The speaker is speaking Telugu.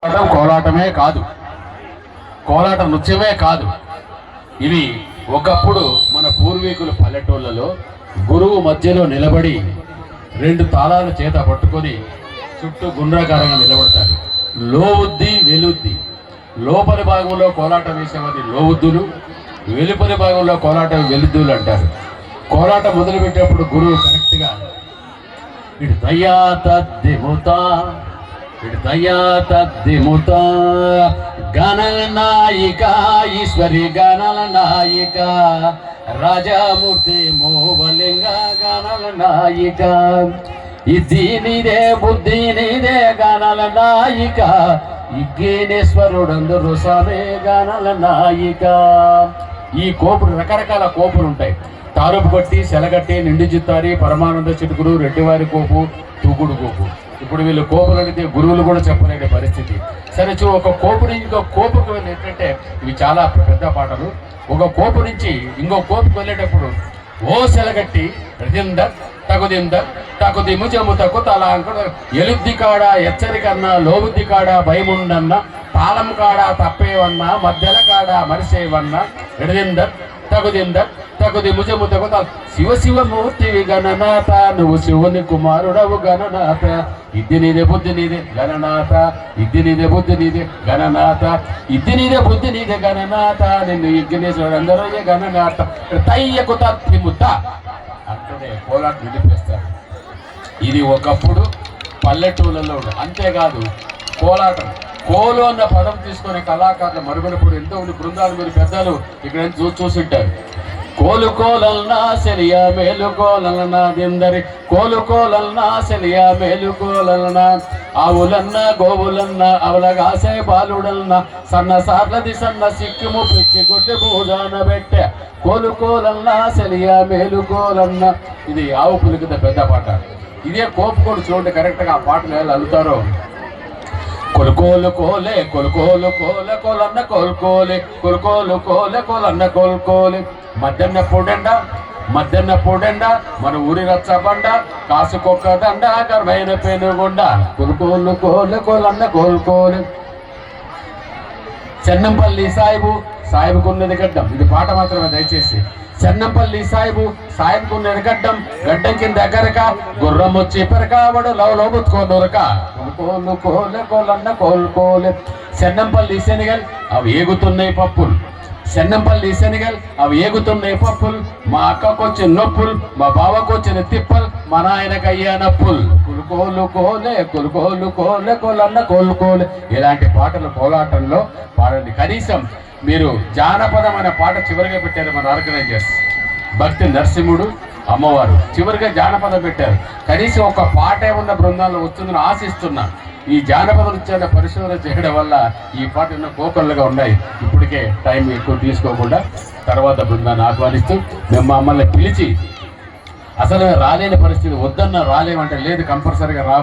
కోలాటమే కాదు, కోలాట నృత్యమే కాదు. ఇవి ఒకప్పుడు మన పూర్వీకులు పల్లెటూళ్ళలో గురువు మధ్యలో నిలబడి రెండు తాళాలు చేత పట్టుకొని చుట్టూ గుండ్రాకారంగా నిలబడతారు. లోవుద్ది వెలుద్ది. లోపలి భాగంలో కోలాటం వేసేవారిని లోవుద్దులు, వెలుపలి భాగంలో కోలాటం వెలుద్దులు అంటారు. కోలాటం మొదలుపెట్టేప్పుడు గురువు కరెక్ట్గా ఇటు దయ్యా తద్దిముతా దయా తద్దిముత గణల నాయిక ఈశ్వరి గణల నాయిక రాజామూర్తి మోవలింగ గణల నాయిక ఇది నీదే బుద్ధి నీదే గణల నాయిక ఇగ్గేనేశ్వరుడందరూ సమే గణల నాయిక. ఈ కోపులు రకరకాల కోపులు ఉంటాయి. తారుపు కొట్టి సెలగట్టి నిండు చిత్తారి పరమానంద చిటుకుడు రెడ్డివారి కోపు తూగుడు కోపు. ఇప్పుడు వీళ్ళు కోపులు అడిగితే గురువులు కూడా చెప్పలేని పరిస్థితి. సరే ఒక కోపు నుంచి ఇంకో కోపుకు వెళ్ళి ఏంటంటే ఇవి చాలా పెద్ద పాటలు. ఒక కోపు నుంచి ఇంకో కోపుకు వెళ్ళేటప్పుడు ఓ సెలగట్టి రింద తగుదింద తగుది ముజము తగ్గు తలాంకుడ ఎలుద్ది కాడ హెచ్చరికన్నా లోబుద్ది కాడ భయముండన్న తాళం కాడ తప్పేవన్నా మధ్యల కాడ మరిసేవన్నా ఎడదింద తగుదింద తగుది ముజము తగుత శివ శివమూర్తివి గణనాథ నువ్వు శివుని కుమారుడవు గణనాథ ఇది నీదే బుద్ధి నీదే గణనాథ ఇది నీదే బుద్ధి నీదే గణనాథ ఇది నీదే బుద్ధి నీదే గణనాథ నిన్ను యజ్ఞేశ్వరుడు అందరూ గణనాథ తయ్యకు తత్తిముద్ద అంటనే కోలాట నిలిపేస్తారు. ఇది ఒకప్పుడు పల్లెటూళ్ళలో. అంతేకాదు కోలాటం కోలు అన్న పదం తీసుకునే కళాకారులు మరుగునప్పుడు ఎంతో మంది బృందాలు మీరు పెద్దలు ఇక్కడ చూసింటారు. కోలు కోలల్నా సెలియా మేలుకోలన్నా దిందరి కోలు కోలల్నా సెలియా మేలుకోలన్నా ఆవులన్నా గోవులన్నా అవలగాసే బాలుడల్నా సన్న సార్లది సన్న సిక్కుము పిచ్చి గుడ్డి భూజాన పెట్టే కోలు కోలల్నా సెలియా మేలుకోలన్నా. ఇది ఆవు పులికిత పెద్ద పాట. ఇదే కోపుకోడు చూడండి కరెక్ట్గా ఆ పాటలు ఎలా అల్లుతారో. కొలుకోలు కోలే కొలుకోలు కోలే కోలన్న కోలుకోలే కొలుకోలు కోలే కోలన్న కోలుకోలే మధ్యాహ్న పొడండ మన ఊరి రచ్చబండ కాసుకొక్క దండ గర్భైన పెనుగొండ కొలుకోలు కోలే కోలన్న కోలుకోలే. చెన్నంపల్లి సాయిబుకున్నది గడ్డం. ఇది పాట మాత్రమే దయచేసి. చెన్నంపల్లి సాయిబుకున్నది గడ్డం గడ్డం కింద ఎగరక గుర్రం వచ్చి పెరకావడు లోబుత్కోనూరక కొలుకోలు కోలే కోలన్న కోలుకోలే. చెన్నంపల్లి శనిగల్ అవి ఏగుతున్నాయి పప్పులు. చెన్నంపల్లి శనిగల్ అవి ఏగుతున్నాయి పప్పులు. మా అక్కకు వచ్చిన నొప్పులు, మా బావకు వచ్చిన తిప్పలు, మా నాయనకు అయ్యా నప్పులు. కొలుకోలు కోలే కొలుకోలు కోలే కోలన్న కోలుకోలే. ఇలాంటి పాటలు కోలాటంలో పాడండి. కనీసం మీరు జానపదం అనే పాట చివరిగా పెట్టారు మన ఆర్గనైజర్స్. భక్తి నరసింహుడు అమ్మవారు చివరిగా జానపదం పెట్టారు. కనీసం ఒక పాటే ఉన్న బృందాల్లో వస్తుందని ఆశిస్తున్నా. ఈ జానపద నృత్యాన్ని పరిశోధన చేయడం వల్ల ఈ పాట ఎన్నో కోకళ్ళుగా ఉన్నాయి. ఇప్పటికే టైం ఎక్కువ తీసుకోకుండా తర్వాత బృందాన్ని ఆహ్వానిస్తూ మేము మమ్మల్ని పిలిచి అసలు రాలేని పరిస్థితి వద్దన్న రాలేమంటే లేదు కంపల్సరీగా రా